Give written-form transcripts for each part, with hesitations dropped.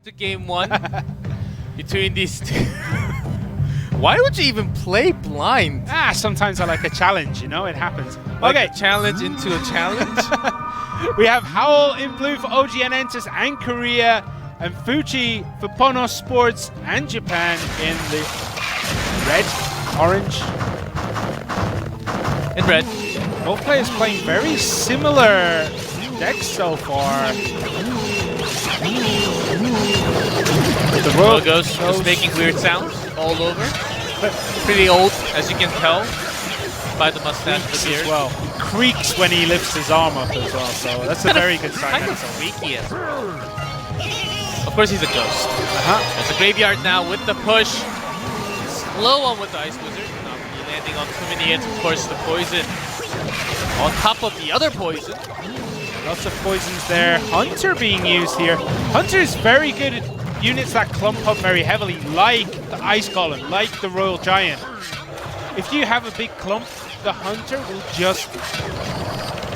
To game one between these two. Why would you even play blind? Sometimes I like a challenge, you know, it happens. Like okay, a challenge into a challenge? we have Howl in blue for OGN ENTUS and Korea, and Fuchi for PONOS Sports and Japan in the red, orange. In red. Both players playing very similar decks so far. The Royal Ghost is making weird sounds all over. Pretty old, as you can tell by the mustache and the beard. As well. He creaks when he lifts his arm up as well, so that's a very good sign. Kind of freaky as well. Of course, he's a ghost. There's a graveyard now with the push. Slow on with the Ice Wizard. Not really landing on too many hits. Of course, the poison on top of the other poison. Lots of poisons there. Hunter being used here. Hunter is very good at units that clump up very heavily, like the Ice Golem, like the Royal Giant. If you have a big clump, the Hunter will just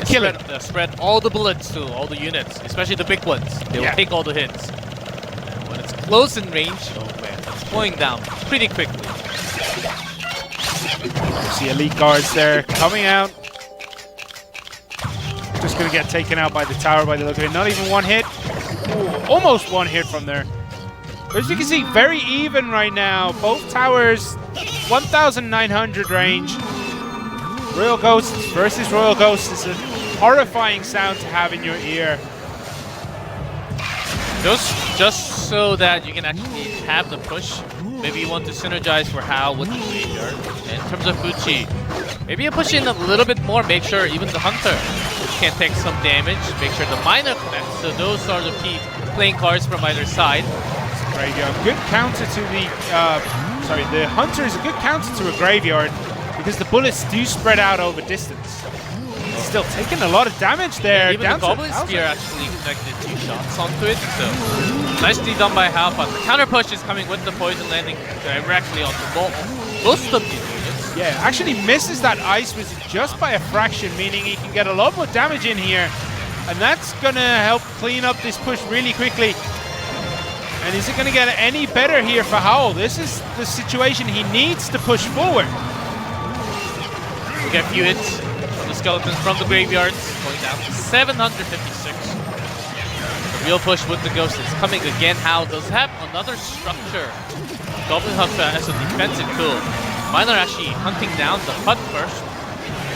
kill it. Spread all the bullets to all the units, especially the big ones. They will take all the hits. And when it's close in range, oh man, that's going down pretty quickly. You see elite guards there coming out. Just going to get taken out by the tower by the look of it. Not even one hit. Ooh, almost one hit from there. But as you can see, very even right now. Both towers, 1,900 range. Royal Ghosts versus Royal Ghosts is a horrifying sound to have in your ear. Just so that you can actually have the push. Maybe you want to synergize for Howl with the graveyard. In terms of Fuchi, maybe you push in a little bit more. Make sure even the Hunter can take some damage. Make sure the Miner connects. So those are the key playing cards from either side. Graveyard, good counter to the the Hunter is a good counter to a graveyard because the bullets do spread out over distance. He's still taking a lot of damage there. Even the Goblin Spear actually connected 2 shots onto it, so nicely done by Howl. But the counter push is coming with the poison landing directly on the most of these units. Yeah, actually misses that Ice Wizard just by a fraction, meaning he can get a lot more damage in here, and that's gonna help clean up this push really quickly. And is it going to get any better here for Howl? This is the situation he needs to push forward. We get a few hits from the skeletons from the graveyards, going down to 756. The real push with the Ghost is coming again. Howl does have another structure. Goblin Hunter as a defensive tool. Miner actually hunting down the hut first.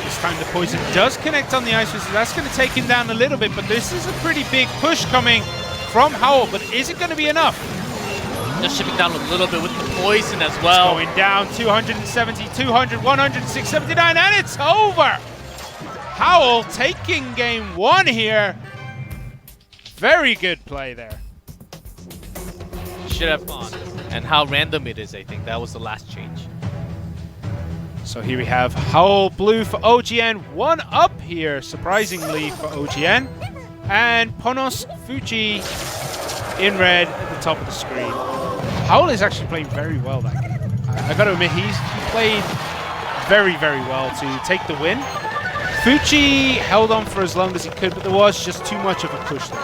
This time the poison does connect on the Ice Wizard. That's going to take him down a little bit, but this is a pretty big push coming from Howl, but is it going to be enough? Just shipping down a little bit with the poison as well. It's going down 270, 200, 100, 679, and it's over! Howl taking game one here. Very good play there. Should have fun. And how random it is, I think. That was the last change. So here we have Howl blue for OGN, one up here, surprisingly, for OGN. And PONOS Fuchi in red at the top of the screen. Howl is actually playing very well that game. I got to admit, he played very, very well to take the win. Fuchi held on for as long as he could, but there was just too much of a push there.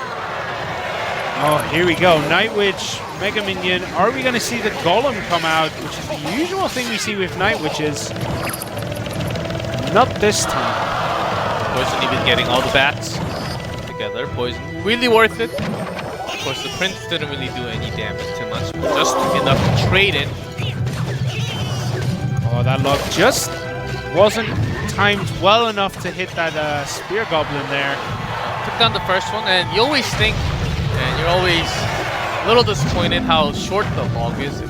Oh, here we go. Night Witch, Mega Minion. Are we going to see the Golem come out, which is the usual thing we see with Night Witches? Not this time. Poison even getting all the bats together. Poison really worth it. Of course, the Prince didn't really do any damage too much, but just enough to trade it. Oh, that lock just wasn't timed well enough to hit that Spear Goblin there. Took down the first one, and you always think, and you're always a little disappointed how short the log is.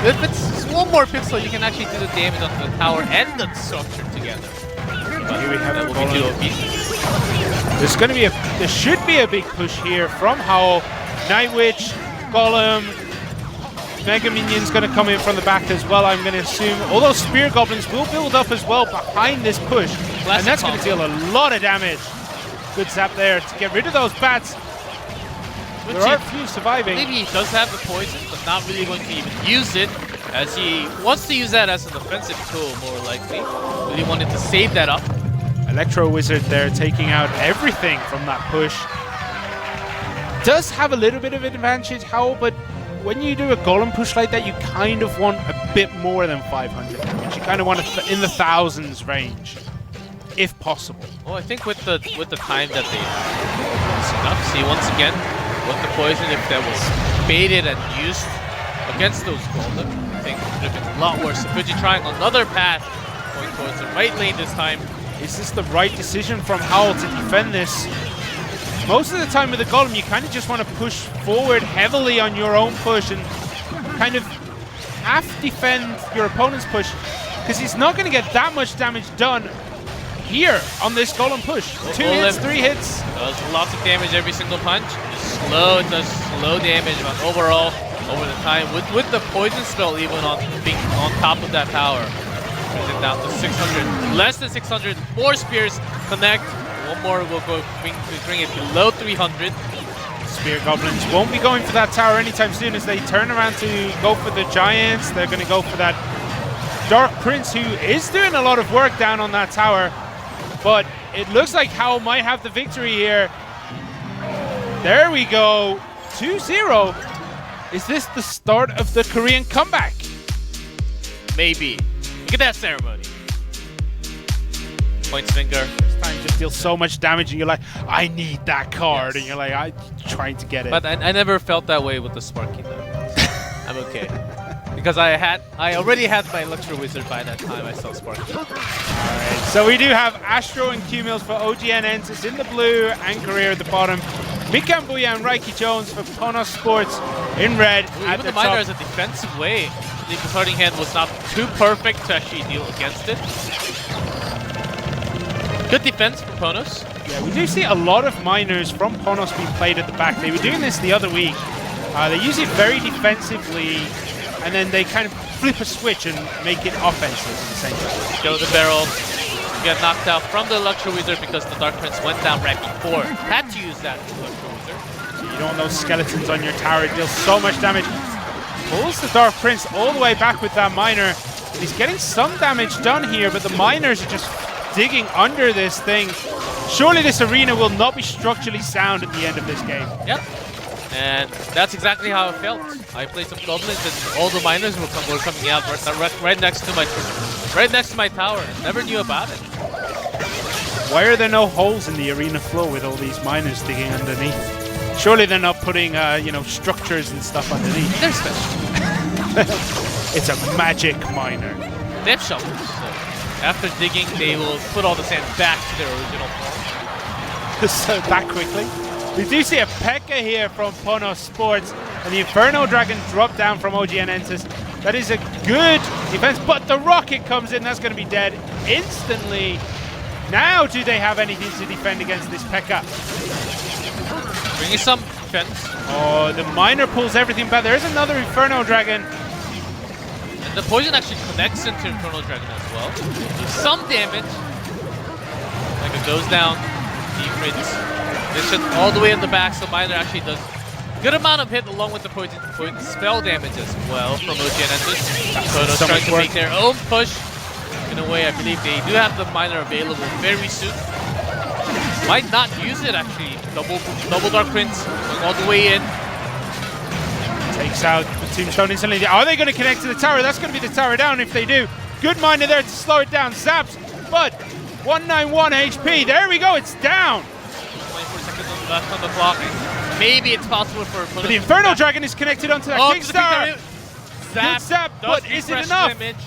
If it's one more pixel, you can actually do the damage on the tower and the structure together. But here we have that will be too obese. There should be a big push here from Howl. Night Witch, Golem, Mega Minion's going to come in from the back as well, I'm going to assume. Although Spear Goblins will build up as well behind this push. And that's going to deal a lot of damage. Good zap there to get rid of those bats. There are a few surviving. Maybe he does have the poison, but not really going to even use it, as he wants to use that as an offensive tool, more likely. Really wanted to save that up. Electro Wizard there taking out everything from that push. does have a little bit of an advantage, Howl, but when you do a golem push like that, you kind of want a bit more than 500 damage. You kind of want it in the thousands range, if possible. Well, I think with the time that they have, it's enough. See, once again, with the poison, if that was baited and used against those golem, I think it would have been a lot worse. Fuchi trying another path, going towards the right lane this time. Is this the right decision from Howl to defend this? Most of the time with the golem, you kind of just want to push forward heavily on your own push and kind of half defend your opponent's push, because he's not going to get that much damage done here on this golem push. 2 hits, 3 hits. Does lots of damage every single punch. It does slow damage, but overall, over the time, with the poison spell even on being on top of that power, brings it down to 600, less than 600. More spears connect. One more will go bring it below 300. Spear Goblins won't be going for that tower anytime soon as they turn around to go for the Giants. They're going to go for that Dark Prince, who is doing a lot of work down on that tower. But it looks like Howl might have the victory here. There we go. 2-0. Is this the start of the Korean comeback? Maybe. Look at that ceremony. Points finger. Time just deals so much damage and you're like, I need that card. Yes. And you're like, I'm trying to get it. But I never felt that way with the Sparky though. I'm okay. Because I already had my Electro Wizard by that time I saw Sparky. Alright, so we do have Astro and QMills for OGN Entus in the blue and Career at the bottom. Mikan, bouya, and Raiki Jones for PONOS Sports in red. Ooh, even the miner as a defensive way. The starting hand was not too perfect to actually deal against it. Good defense from PONOS. Yeah, we do see a lot of miners from PONOS being played at the back. They were doing this the other week. They use it very defensively, and then they kind of flip a switch and make it offensive at the same time. Go to the barrel. Get knocked out from the Electro Wizard because the Dark Prince went down right before. Had to use that Electro Wizard. So you don't want those skeletons on your tower. It deals so much damage. Pulls the Dark Prince all the way back with that miner. He's getting some damage done here, but the miners are just digging under this thing. Surely this arena will not be structurally sound at the end of this game. Yep. And that's exactly how it felt. I played some goblins and all the miners were coming out right next to my tower. Never knew about it. Why are there no holes in the arena floor with all these miners digging underneath? Surely they're not putting you know, structures and stuff underneath. They're special. It's a magic miner. They have shovels. So after digging, they will put all the sand back to their original form. So that quickly. We do see a P.E.K.K.A here from PONOS Sports, and the Inferno Dragon dropped down from OGN Entus. That is a good defense, but the rocket comes in. That's going to be dead instantly. Now do they have anything to defend against this P.E.K.K.A? Bringing some defense. Oh, the miner pulls everything back. There's another Inferno Dragon. And the poison actually connects into Inferno Dragon as well. Some damage. Like it goes down. Defense. This shit all the way in the back, so miner actually does good amount of hit along with the poison spell damage as well from OGN Entus. PONOS trying to make their own push. In a way, I believe they do have the miner available very soon. Might not use it actually. Double Dark Prince going all the way in. Takes out the Tombstone instantly. Are they going to connect to the tower? That's going to be the tower down if they do. Good miner there to slow it down. Zaps, but 191 HP. There we go. It's down. 24 seconds left on the clock. Maybe it's possible for but the Inferno Dragon is connected onto that King Star. Good zap, but is it enough? Damage.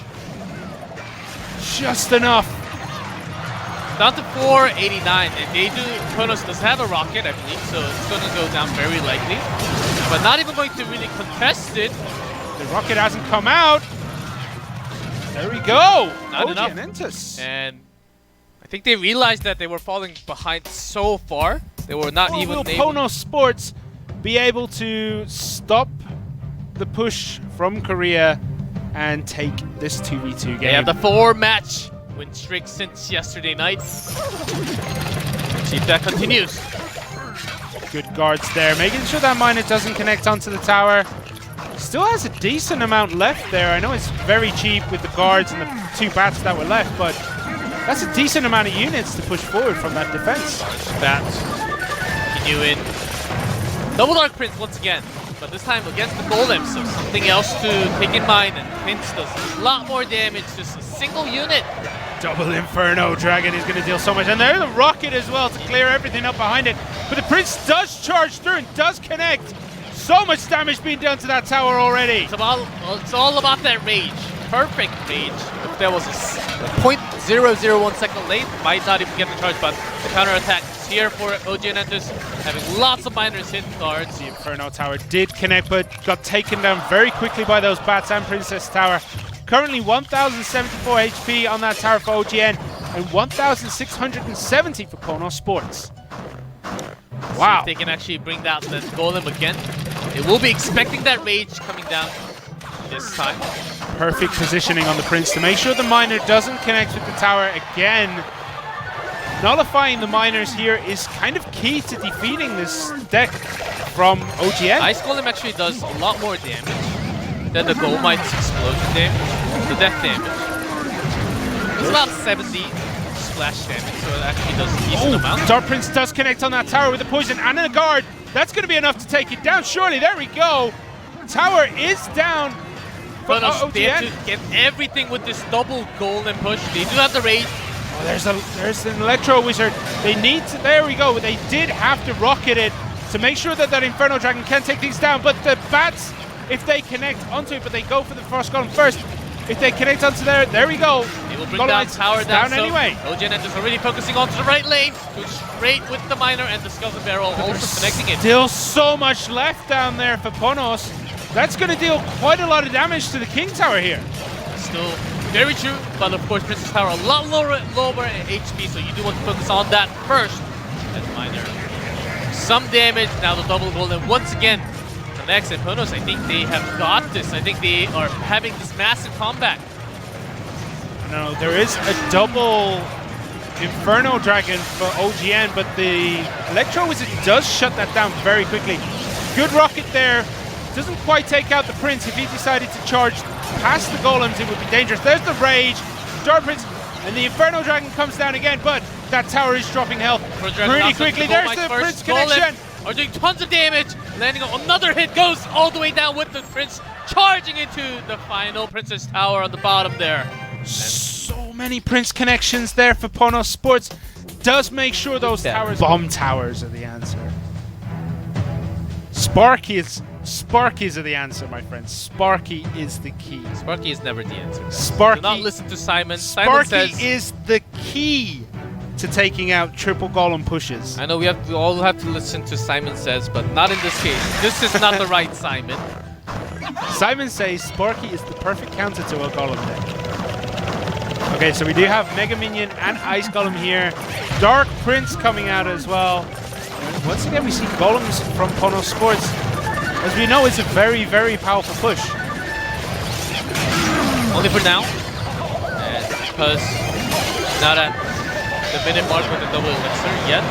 Just enough. Down to 489, and they do. PONOS does have a rocket, I believe, so it's going to go down very likely. But not even going to really contest it. The rocket hasn't come out. There we go. Not enough. OGN Entus. And I think they realized that they were falling behind so far. They were not even will able. PONOS Sports be able to stop the push from Korea and take this 2v2 game? They have the 4-match win streak since yesterday night. Let's see if that continues. Good guards there, making sure that miner doesn't connect onto the tower. Still has a decent amount left there. I know it's very cheap with the guards and the 2 bats that were left, but that's a decent amount of units to push forward from that defense. Bats. Continue in. Double Dark Prince once again, but this time against the Golem, so something else to take in mind, and Prince does a lot more damage, just a single unit. Double Inferno Dragon is going to deal so much, and there's the Rocket as well to clear everything up behind it. But the Prince does charge through and does connect. So much damage being done to that tower already. It's all about that rage. Perfect rage. If there was a 0.001 second late, might not even get the charge, but the counterattack is here for OGN Entus, having lots of miners hit guards. The Inferno Tower did connect, but got taken down very quickly by those Bats and Princess Tower. Currently 1,074 HP on that tower for OGN, and 1,670 for PONOS Sports. Wow. See if they can actually bring down the Golem again. They will be expecting that rage coming down this time. Perfect positioning on the Prince to make sure the miner doesn't connect with the tower again. Nullifying the miners here is kind of key to defeating this deck from OGN. Ice Golem actually does a lot more damage than the Gold Might's explosion damage, the death damage. It's about 70 splash damage, so it actually does a decent amount. Dark Prince does connect on that tower with the poison and a guard. That's going to be enough to take it down, surely. There we go. Tower is down. But they have to get everything with this double Golem push. They do have the rage. Oh, there's an Electro Wizard. They need to, there we go. They did have to rocket it to make sure that that Inferno Dragon can take things down. But the Bats, if they connect onto it, but they go for the first Golem first. If they connect onto there we go. They will bring down tower down so anyway. OGN Entus already focusing onto the right lane. Going straight with the miner and the Skull and Barrel also connecting it. Still so much left down there for PONOS. That's going to deal quite a lot of damage to the King Tower here. Still very true, but of course Princess Tower a lot lower HP, so you do want to focus on that first. That miner. Some damage, now the double Golem once again connects, and PONOS, I think they have got this. I think they are having this massive comeback. No, there is a double Inferno Dragon for OGN, but the Electro Wizard does shut that down very quickly. Good rocket there. Doesn't quite take out the Prince. If he decided to charge past the Golems, it would be dangerous. There's the Rage, Dark Prince, and the Inferno Dragon comes down again, but that tower is dropping health pretty quickly. There's the Prince connection. Are doing tons of damage, landing on another hit, goes all the way down with the Prince, charging into the final Princess Tower on the bottom there. So many Prince connections there for PONOS Sports. Does make sure those towers, bomb towers, are the answer. Sparkies are the answer, my friends. Sparky is the key. Sparky is never the answer. Sparky, do not listen to Simon. Sparky Simon says, is the key to taking out triple Golem pushes. I know we all have to listen to Simon says, but not in this case. This is not the right Simon. Simon says Sparky is the perfect counter to a Golem deck. Okay, so we do have Mega Minion and Ice Golem here. Dark Prince coming out as well. And once again, we see Golems from PONOS Sports. As we know, it's a very, very powerful push. Only for now. And because not at the minute mark with the double elixir yet.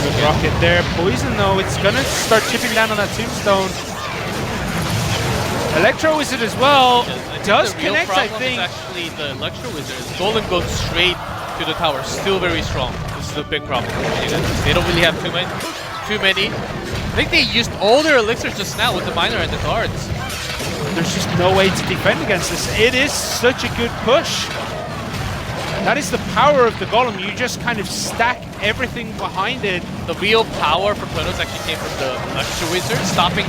Good rocket there. Poison though, it's gonna start chipping down on that tombstone. Electro Wizard as well. Does connect, I think. Actually, the Electro Wizard. Golem goes straight to the tower. Still very strong. This is a big problem. They don't really have too many. I think they used all their elixirs just now with the miner and the guards. There's just no way to defend against this. It is such a good push. That is the power of the Golem. You just kind of stack everything behind it. The real power for PONOS actually came from the Astro Wizard, stopping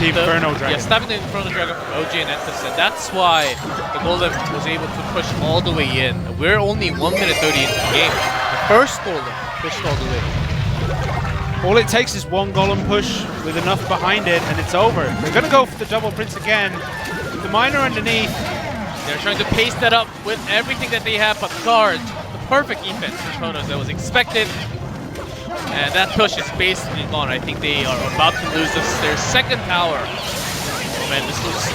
the Inferno Dragon. Yeah, stopping the Inferno Dragon from OGN Entus, and that's why the Golem was able to push all the way in. We're only 1 minute 30 into the game. The first Golem pushed all the way. All it takes is one Golem push with enough behind it, and it's over. They're going to go for the double Prince again. With the miner underneath. They're trying to pace that up with everything that they have, but guards, the perfect defense for PONOS that was expected. And that push is basically gone. I think they are about to lose their second tower. Oh man, this looks...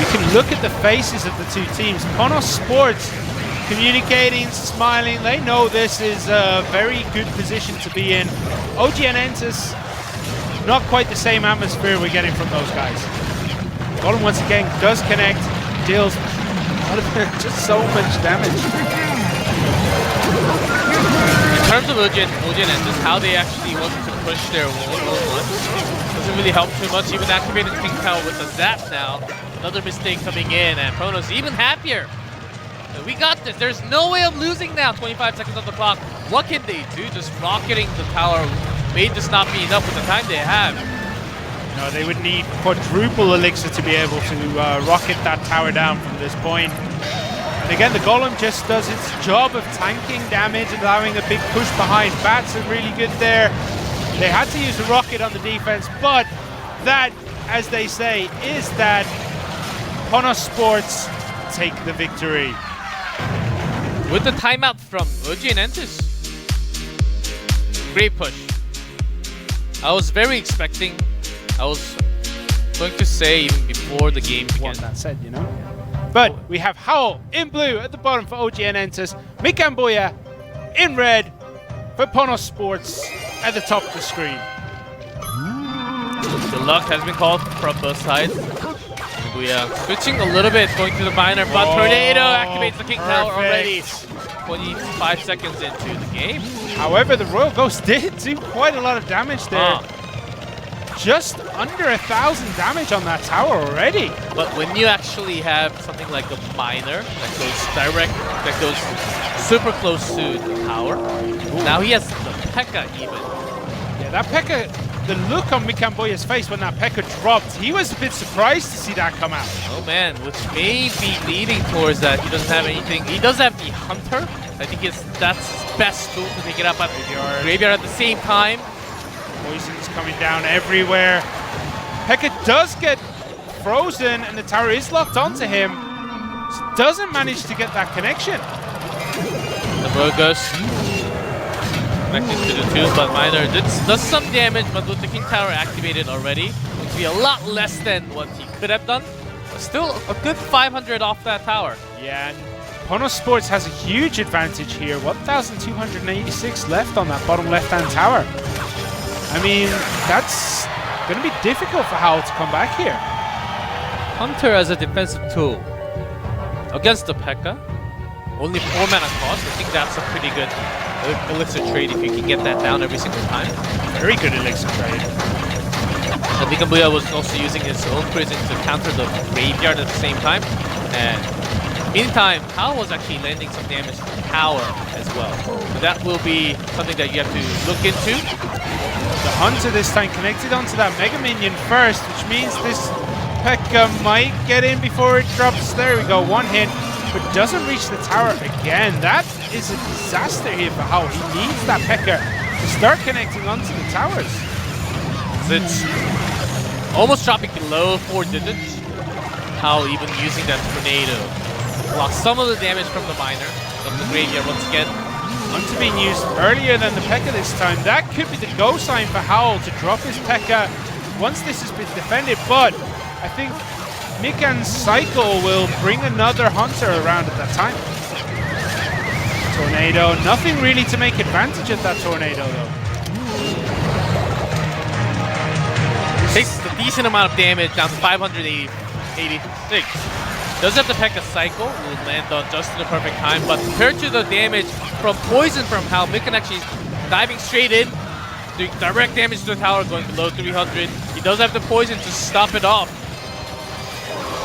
You can look at the faces of the two teams. PONOS Sports communicating, smiling. They know this is a very good position to be in. OGN Entus, not quite the same atmosphere we're getting from those guys. Golem once again does connect, deals just so much damage. In terms of OGN Entus, how they actually want to push there once. Doesn't really help too much. Even activating King Tower with the zap now. Another mistake coming in, and PONOS even happier. We got this. There's no way of losing now. 25 seconds on the clock. What can they do? Just rocketing the tower may just not be enough with the time they have. No, they would need quadruple elixir to be able to rocket that tower down from this point. And again, the Golem just does its job of tanking damage and allowing a big push behind. Bats are really good there. They had to use the rocket on the defense, but that, as they say, is that PONOS Sports take the victory. With the timeout from OGN ENTUS. Great push. I was very expecting, I was going to say even before the game began. That said, you know. But we have Howl in blue at the bottom for OGN ENTUS. Mikan bouya in red for PONOS Sports at the top of the screen. The luck has been called from both sides. Bouya switching a little bit, going to the miner, but Tornado activates the King Tower already. 25 seconds into the game. However, the Royal Ghost did do quite a lot of damage there. Just under 1,000 damage on that tower already. But when you actually have something like a miner that goes direct, that goes super close to the tower, now he has the P.E.K.K.A. even. Yeah, that P.E.K.K.A., the look on Mikan bouya's face when that P.E.K.K.A. dropped, he was a bit surprised to see that come out. Oh man, which may be leading towards that he doesn't have anything. He does have the Hunter. I think that's his best tool to take it up at Graveyard at the same time. Poison's coming down everywhere. P.E.K.K.A. does get frozen and the tower is locked onto him. Just doesn't manage to get that connection. The Royal Ghost connected to the two, but Miner does some damage, but with the King Tower activated already, it would be a lot less than what he could have done. But still a good 500 off that tower. Yeah, and PONOS Sports has a huge advantage here. 1,286 left on that bottom left-hand tower. I mean, that's going to be difficult for Howl to come back here. Hunter as a defensive tool against the P.E.K.K.A. Only 4 mana cost. I think that's a pretty good elixir trade if you can get that down every single time. Very good elixir trade. And Mikan bouya was also using his own prison to counter the Graveyard at the same time. And meantime, Howl was actually landing some damage to the tower as well. So that will be something that you have to look into. The Hunter this time connected onto that Mega Minion first, which means this P.E.K.K.A. might get in before it drops. There we go, one hit, but doesn't reach the tower again. That is a disaster here for Howl. He needs that P.E.K.K.A. to start connecting onto the towers. It's almost dropping below 4 digits. Howl even using that Tornado to block some of the damage from the miner, from the Graveyard once again. Hunter being used earlier than the P.E.K.K.A. this time. That could be the go sign for Howl to drop his P.E.K.K.A. once this has been defended, but I think Mikan's cycle will bring another Hunter around at that time. Tornado, nothing really to make advantage of that Tornado though. Takes a decent amount of damage down to 586. Does have the P.E.K.K.A. cycle, will land on just in the perfect time, but compared to the damage from poison from Howl, Mikan actually diving straight in, doing direct damage to the tower, going below 300. He does have the poison to stop it off.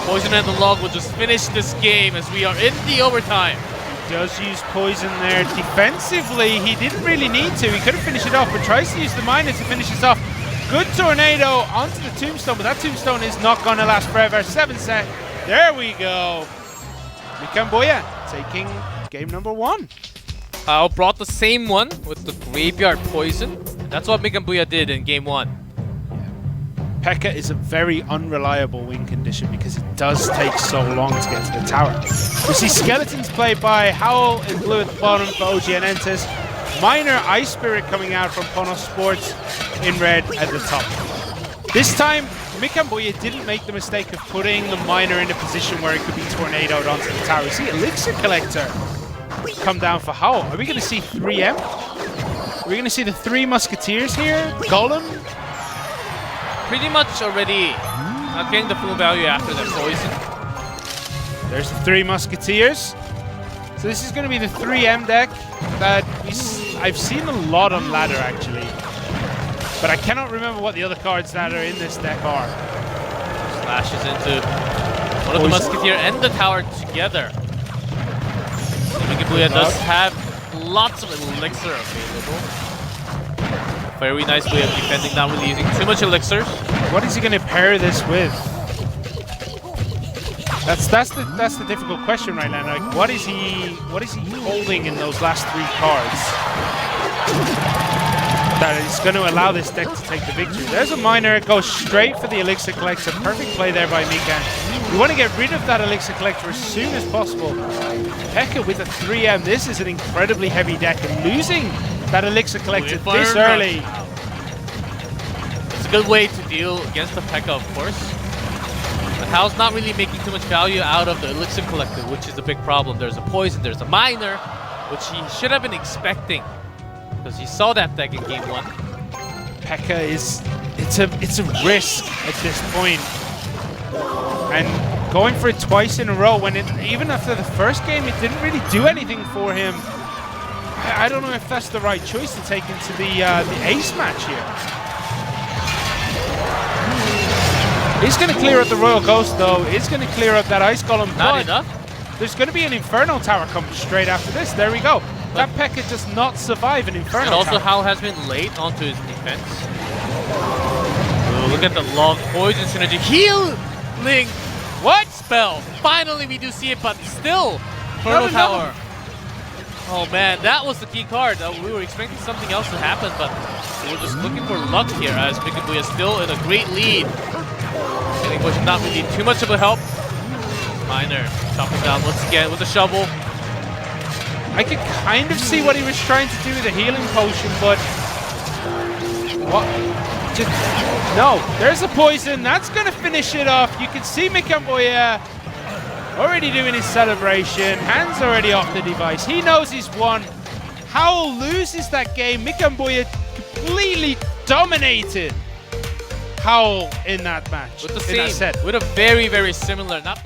Poison and the log will just finish this game as we are in the overtime. He does use poison there. Defensively, he didn't really need to. He could have finished it off, but tries to use the miner to finish this off. Good Tornado onto the Tombstone, but that Tombstone is not going to last forever. 7 set. There we go. Mikan bouya taking game number 1. Howl brought the same one with the Graveyard Poison. That's what Mikan bouya did in game 1. P.E.K.K.A. is a very unreliable win condition because it does take so long to get to the tower. We see Skeletons played by Howl in blue at the bottom for OGN ENTUS. Miner Ice Spirit coming out from PONOS Sports in red at the top. This time, Mikan bouya didn't make the mistake of putting the miner in a position where it could be tornadoed onto the tower. We see Elixir Collector come down for Howl. Are we going to see 3M? Are we going to see the 3 Musketeers here? Golem? Pretty much already not getting the full value after the poison. There's the 3 Musketeers. So this is going to be the 3M deck that I've seen a lot on ladder actually. But I cannot remember what the other cards that are in this deck are. Slashes into one of the Musketeer and the tower together. Mikan bouya does have lots of elixir available. Very nice way of defending, not really using too much elixirs. What is he going to pair this with? That's the difficult question right now. Like, what is he holding in those last 3 cards that is going to allow this deck to take the victory? There's a miner. It goes straight for the elixir collector. Perfect play there by Mikan. We want to get rid of that elixir collector as soon as possible. P.E.K.K.A with a 3M. This is an incredibly heavy deck, and losing that elixir collector this early. It's a good way to deal against the P.E.K.K.A, of course. But Hal's not really making too much value out of the elixir collector, which is a big problem. There's a poison, there's a miner, which he should have been expecting, because he saw that deck in game 1. P.E.K.K.A is it's a risk at this point. And going for it twice in a row, when even after the first game, it didn't really do anything for him. I don't know if that's the right choice to take into the ace match here. He's going to clear up the Royal Ghost, though. He's going to clear up that Ice Golem. Not enough. There's going to be an Inferno Tower coming straight after this. There we go. That P.E.K.K.A does not survive an Inferno And also Tower. Hal has been late onto his defense. Ooh, look at the long poison synergy. Healing what spell? Finally we do see it, but still Inferno Tower. Oh man, that was the key card. We were expecting something else to happen, but we were just looking for luck here, as Mikan bouya is still in a great lead. Healing potion not really too much of a help. Miner chopping down once again with a shovel. I could kind of see what he was trying to do with the healing potion, but what? Just no. There's a poison. That's going to finish it off. You can see Mikan bouya already doing his celebration. Hands already off the device. He knows he's won. Howl loses that game. Mikan bouya completely dominated Howl in that match. With the in that same, set. with a very, very similar, not